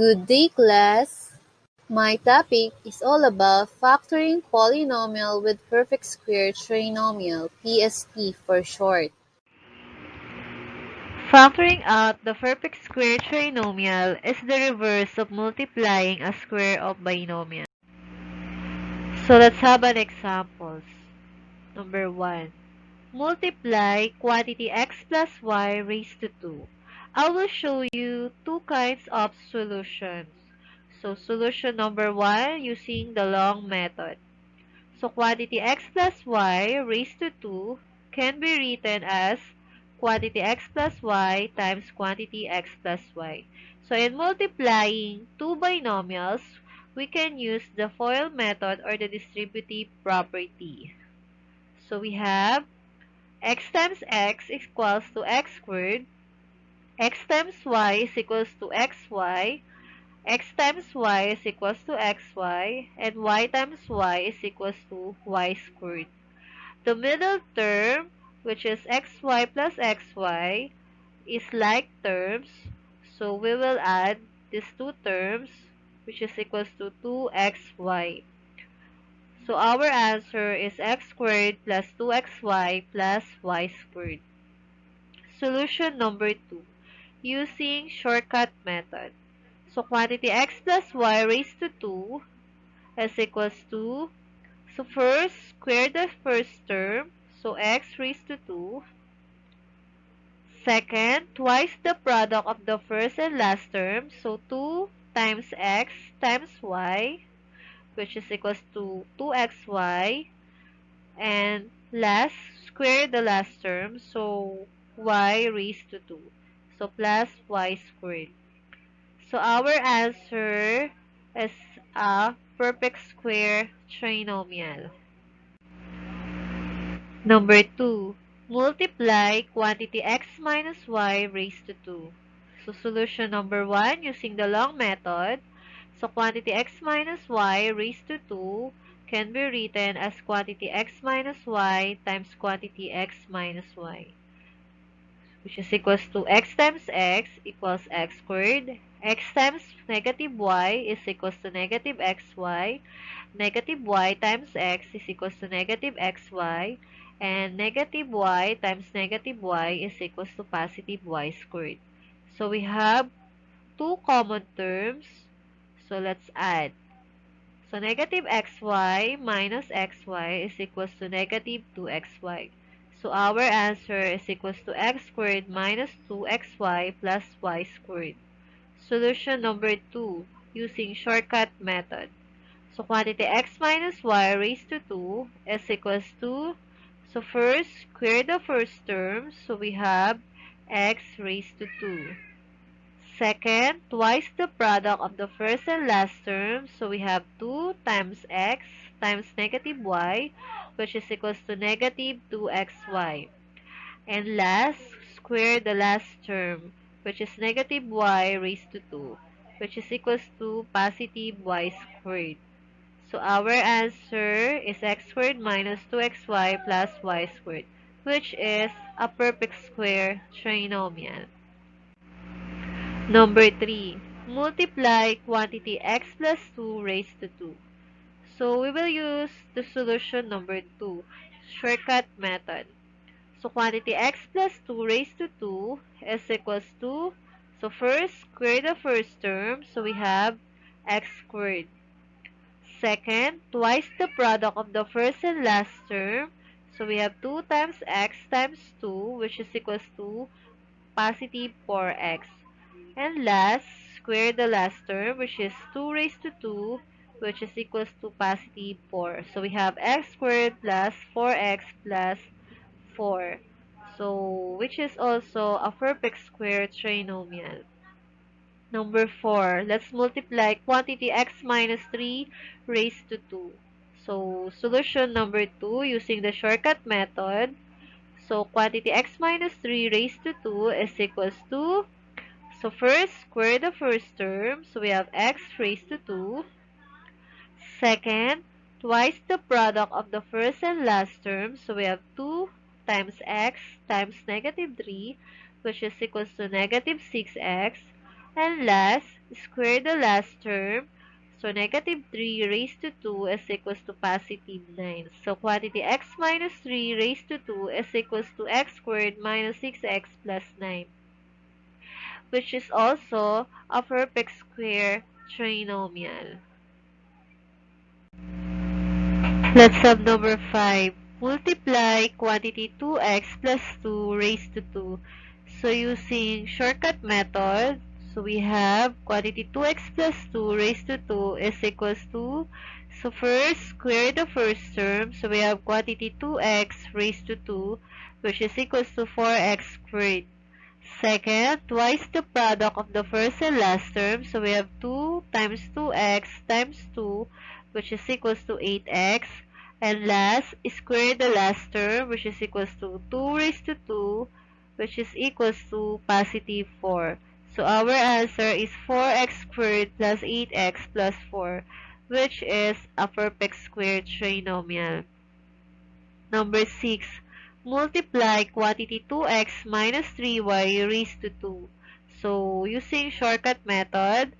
Good day, class! My topic is all about factoring polynomial with perfect square trinomial, PST for short. Factoring out the perfect square trinomial is the reverse of multiplying a square of binomial. So let's have an examples. Number 1. Multiply quantity x plus y raised to 2. I will show you two kinds of solutions. So solution number 1 using the long method. So quantity x plus y raised to 2 can be written as quantity x plus y times quantity x plus y. So in multiplying two binomials, we can use the FOIL method or the distributive property. So we have x times x equals to x squared, x times y is equals to xy, x times y is equals to xy, and y times y is equals to y squared. The middle term, which is xy plus xy, is like terms, so we will add these two terms, which is equals to 2xy. So our answer is x squared plus 2xy plus y squared. Solution number 2, using shortcut method. So quantity x plus y raised to 2 is equals to, so first square the first term, so x raised to 2. Second, twice the product of the first and last term, so 2 times x times y, which is equals to 2xy. And last, square the last term, so y raised to 2. So plus y squared. So our answer is a perfect square trinomial. Number 2. Multiply quantity x minus y raised to 2. So solution number 1 using the long method. So quantity x minus y raised to 2 can be written as quantity x minus y times quantity x minus y, which is equals to x times x equals x squared. X times negative y is equals to negative xy. Negative y times x is equals to negative xy. And negative y times negative y is equals to positive y squared. So we have two common terms. So let's add. So negative xy minus xy is equals to negative 2xy. So our answer is equals to x squared minus 2xy plus y squared. Solution number 2 using shortcut method. So quantity x minus y raised to 2 is equals to, so first square the first term, so we have x raised to 2. Second, twice the product of the first and last term, so we have 2 times x times negative y, which is equals to negative 2xy. And last, square the last term, which is negative y raised to 2, which is equals to positive y squared. So our answer is x squared minus 2xy plus y squared, which is a perfect square trinomial. Number 3. Multiply quantity x plus 2 raised to 2. So we will use the solution number 2, shortcut method. So quantity x plus 2 raised to 2 is equals to, so first square the first term, so we have x squared. Second, twice the product of the first and last term, so we have 2 times x times 2, which is equals to positive 4x. And last, square the last term, which is 2 raised to 2, which is equals to positive 4. So we have x squared plus 4x plus 4. So, which is also a perfect square trinomial. Number 4, let's multiply quantity x minus 3 raised to 2. So, solution number 2 using the shortcut method. So, quantity x minus 3 raised to 2 is equals to, so first, square the first term. So, we have x raised to 2. Second, twice the product of the first and last term. So, we have 2 times x times negative 3, which is equals to negative 6x. And last, square the last term. So negative 3 raised to 2 is equals to positive 9. So quantity x minus 3 raised to 2 is equals to x squared minus 6x plus 9, which is also a perfect square trinomial. Let's have number 5. Multiply quantity 2x plus 2 raised to 2. So using shortcut method, so we have quantity 2x plus 2 raised to 2 is equals to, so first square the first term, so we have quantity 2x raised to 2, which is equals to 4x squared. Second, twice the product of the first and last term. So we have 2 times 2x times 2, which is equals to 8x. And last, square the last term, which is equals to 2 raised to 2, which is equals to positive 4. So our answer is 4x squared plus 8x plus 4, which is a perfect square trinomial. Number 6. Multiply quantity 2x minus 3y raised to 2. So, using shortcut method,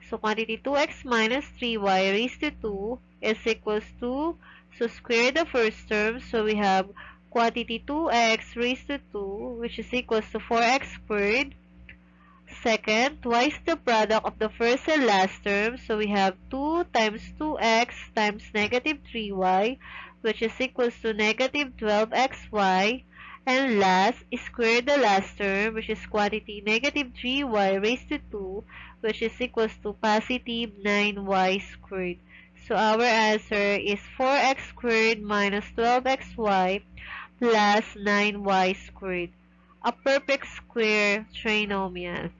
so quantity 2x minus 3y raised to 2 is equals to, so square the first term, so we have quantity 2x raised to 2, which is equals to 4x squared. Second, twice the product of the first and last term. So we have 2 times 2x times negative 3y, which is equals to negative 12xy. And last, square the last term, which is quantity negative 3y raised to 2, which is equals to positive 9y squared. So our answer is 4x squared minus 12xy plus 9y squared, a perfect square trinomial.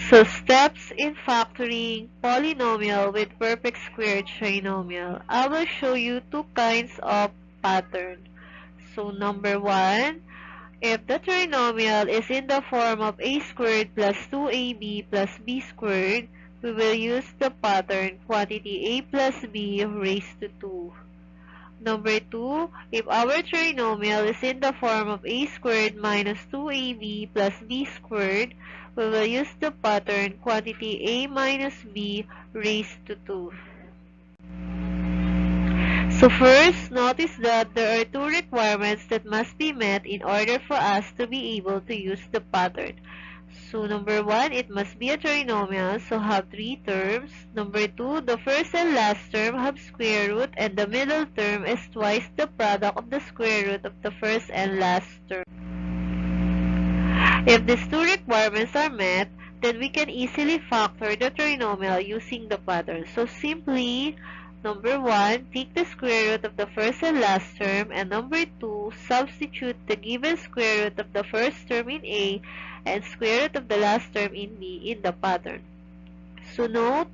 So steps in factoring polynomial with perfect square trinomial. I will show you two kinds of pattern. So number 1, if the trinomial is in the form of a squared plus 2ab plus b squared, we will use the pattern quantity a plus b raised to 2. Number 2, if our trinomial is in the form of a squared minus 2ab plus b squared, we will use the pattern quantity a minus b raised to 2. So first, notice that there are two requirements that must be met in order for us to be able to use the pattern. So number 1, it must be a trinomial, so have 3 terms. Number 2, the first and last term have square root, and the middle term is twice the product of the square root of the first and last term. If these two requirements are met, then we can easily factor the trinomial using the pattern. So simply, number 1, take the square root of the first and last term, and number 2, substitute the given square root of the first term in A and square root of the last term in B in the pattern. So note,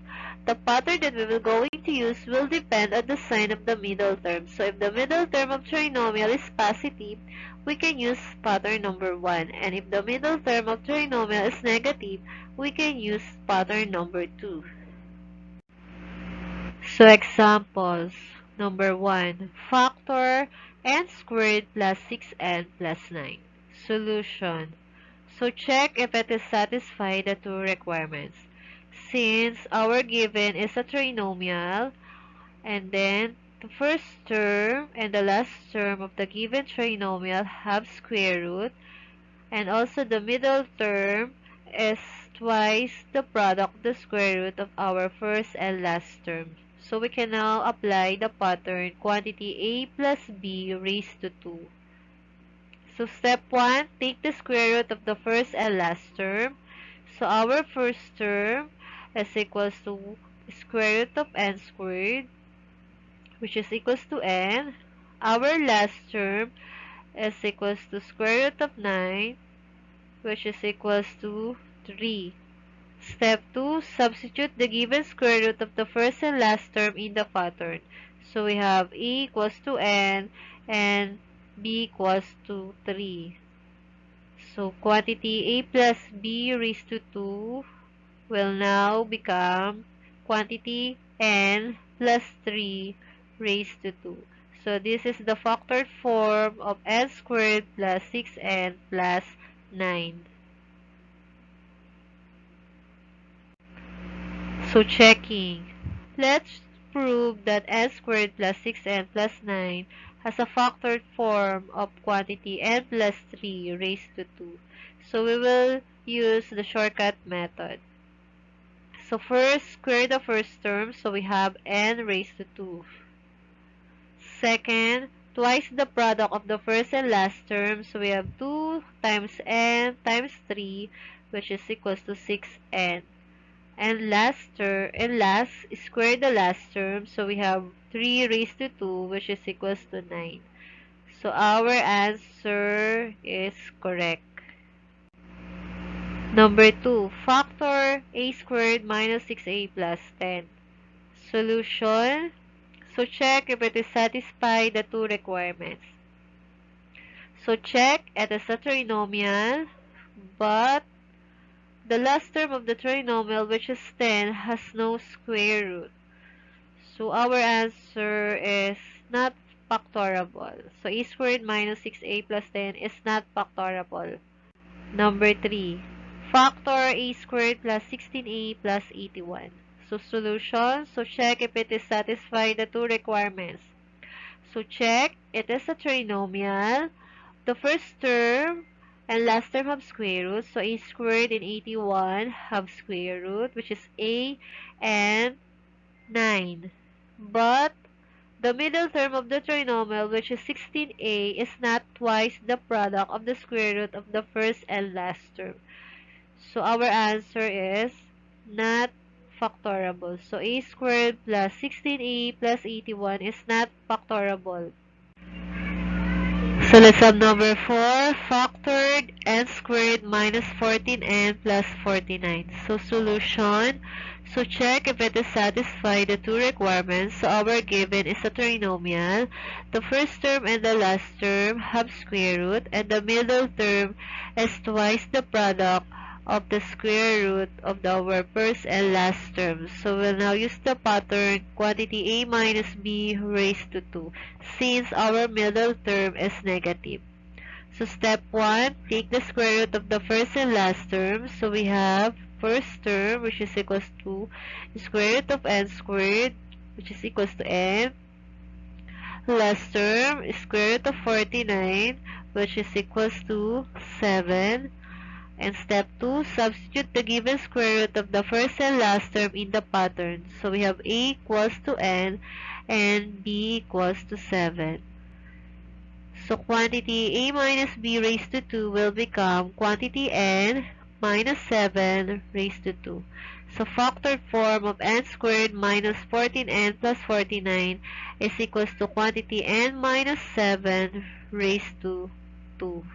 the pattern that we will going to use will depend on the sign of the middle term. So if the middle term of trinomial is positive, we can use pattern number 1. And if the middle term of trinomial is negative, we can use pattern number 2. So examples. Number 1. Factor n squared plus 6n plus 9. Solution. So check if it is satisfy the two requirements. Since our given is a trinomial, and then the first term and the last term of the given trinomial have square root, and also the middle term is twice the product of the square root of our first and last term. So we can now apply the pattern quantity a plus b raised to 2. So step 1, take the square root of the first and last term. So our first term is equals to square root of n squared, which is equals to n. Our last term is equals to square root of 9, which is equals to 3. Step 2, substitute the given square root of the first and last term in the pattern. So we have a equals to n and b equals to 3. So quantity a plus b raised to 2 will now become quantity n plus 3 raised to 2. So this is the factored form of n squared plus 6n plus 9. So checking. Let's prove that n squared plus 6n plus 9 has a factored form of quantity n plus 3 raised to 2. So we will use the shortcut method. So first, square the first term, so we have n raised to 2. Second, twice the product of the first and last term, so we have 2 times n times 3, which is equals to 6n. And last, square the last term, so we have 3 raised to 2, which is equals to 9. So our answer is correct. Number 2, factor a squared minus 6a plus 10. Solution. So check if it is satisfy the two requirements. So check it is a trinomial, but the last term of the trinomial, which is 10, has no square root. So our answer is not factorable. So a squared minus 6a plus 10 is not factorable. Number 3, factor a squared plus 16a plus 81. So solution, so check if it is satisfy the two requirements. So check, it is a trinomial. The first term and last term have square roots. So a squared and 81 have square root, which is a and 9. But the middle term of the trinomial, which is 16a, is not twice the product of the square root of the first and last term. So our answer is not factorable. So a squared plus 16a plus 81 is not factorable. So let's have number 4, factored n squared minus 14n plus 49. So solution. So check if it is satisfy the two requirements. So our given is a trinomial. The first term and the last term have square root, and the middle term is twice the product of the square root of our first and last terms. So we'll now use the pattern quantity a minus b raised to 2, since our middle term is negative. So step 1, take the square root of the first and last term. So we have first term, which is equals to square root of n squared, which is equals to n. Last term, square root of 49, which is equals to 7. And step 2, substitute the given square root of the first and last term in the pattern. So we have a equals to n and b equals to 7. So quantity a minus b raised to 2 will become quantity n minus 7 raised to 2. So factored form of n squared minus 14n plus 49 is equals to quantity n minus 7 raised to 2.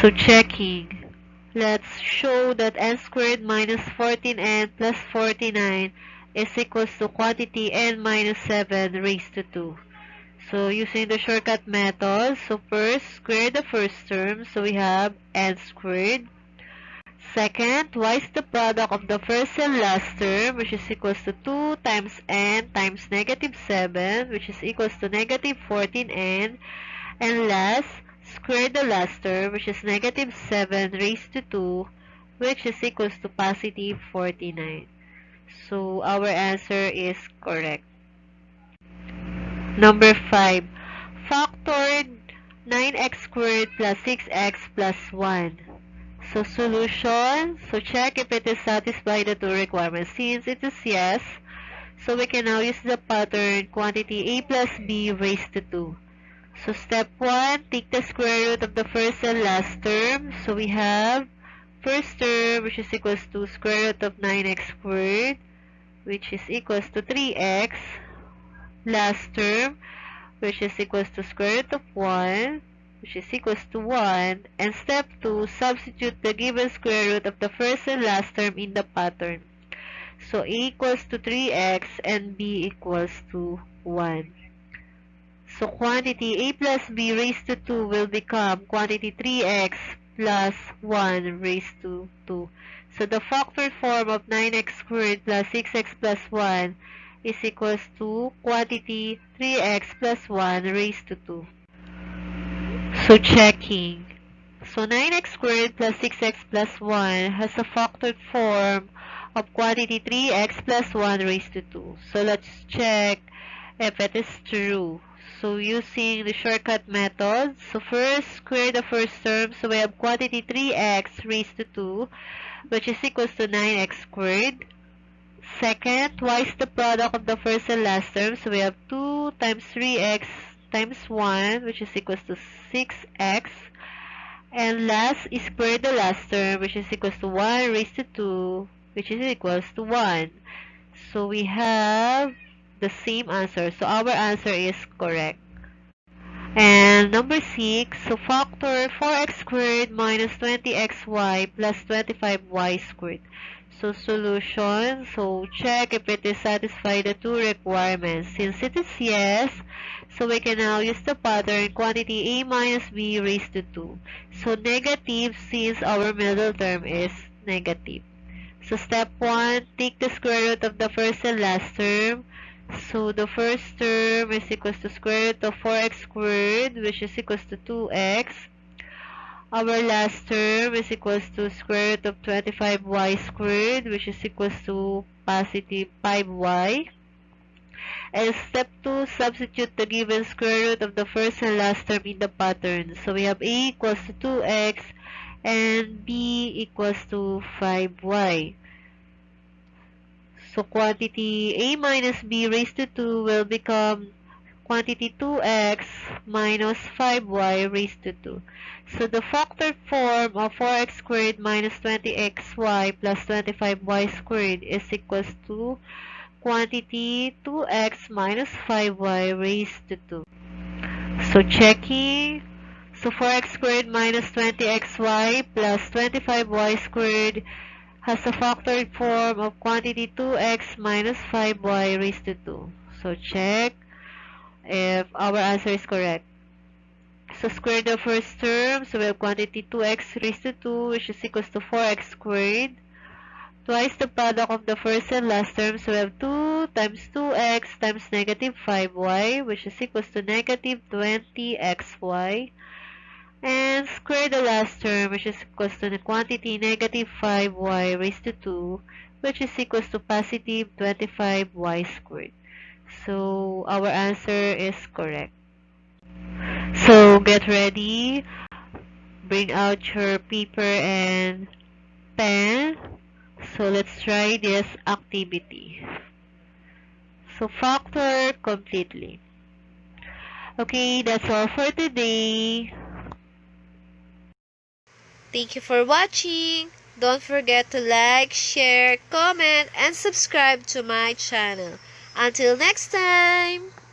So checking. Let's show that n squared minus 14n plus 49 is equals to quantity n minus 7 raised to 2. So using the shortcut method, so first square the first term, so we have n squared. Second, twice the product of the first and last term, which is equals to 2 times n times negative 7, which is equals to negative 14n. And last, square the last term, which is negative 7 raised to 2, which is equals to positive 49. So our answer is correct. Number 5, factored 9x squared plus 6x plus 1. So solution, so check if it is satisfy the two requirements. Since it is yes, so we can now use the pattern quantity a plus b raised to 2. So step 1, take the square root of the first and last term. So we have first term, which is equals to square root of 9x squared, which is equals to 3x. Last term, which is equals to square root of 1, which is equals to 1. And step 2, substitute the given square root of the first and last term in the pattern. So a equals to 3x and b equals to 1. So quantity a plus b raised to 2 will become quantity 3x plus 1 raised to 2. So the factored form of 9x squared plus 6x plus 1 is equals to quantity 3x plus 1 raised to 2. So checking. So 9x squared plus 6x plus 1 has a factored form of quantity 3x plus 1 raised to 2. So let's check if it is true. So using the shortcut method, so first square the first term, so we have quantity 3x raised to 2, which is equals to 9x squared. Second, twice the product of the first and last term, so we have 2 times 3x times 1, which is equals to 6x. And last is square the last term, which is equals to 1 raised to 2, which is equals to 1. So we have the same answer. So our answer is correct. And number 6, so factor 4x squared minus 20xy plus 25y squared. So solution, so check if it is satisfy the two requirements. Since it is yes, so we can now use the pattern quantity a minus b raised to 2. So negative since our middle term is negative. So step 1, take the square root of the first and last term. So the first term is equals to square root of 4x squared, which is equals to 2x. Our last term is equals to square root of 25y squared, which is equals to positive 5y. And step 2, substitute the given square root of the first and last term in the pattern. So we have a equals to 2x and b equals to 5y. So quantity a minus b raised to 2 will become quantity 2x minus 5y raised to 2. So the factor form of 4x squared minus 20xy plus 25y squared is equals to quantity 2x minus 5y raised to 2. So checking. So 4x squared minus 20xy plus 25y squared has a factored form of quantity 2x minus 5y raised to 2. So check if our answer is correct. So square the first term, so we have quantity 2x raised to 2, which is equals to 4x squared. Twice the product of the first and last term, so we have 2 times 2x times negative 5y, which is equals to negative 20xy. And square the last term, which is equals to the quantity negative 5y raised to 2, which is equals to positive 25y squared. So our answer is correct. So get ready, bring out your paper and pen. So let's try this activity. So factor completely. Okay, that's all for today. Thank you for watching. Don't forget to like, share, comment, and subscribe to my channel. Until next time!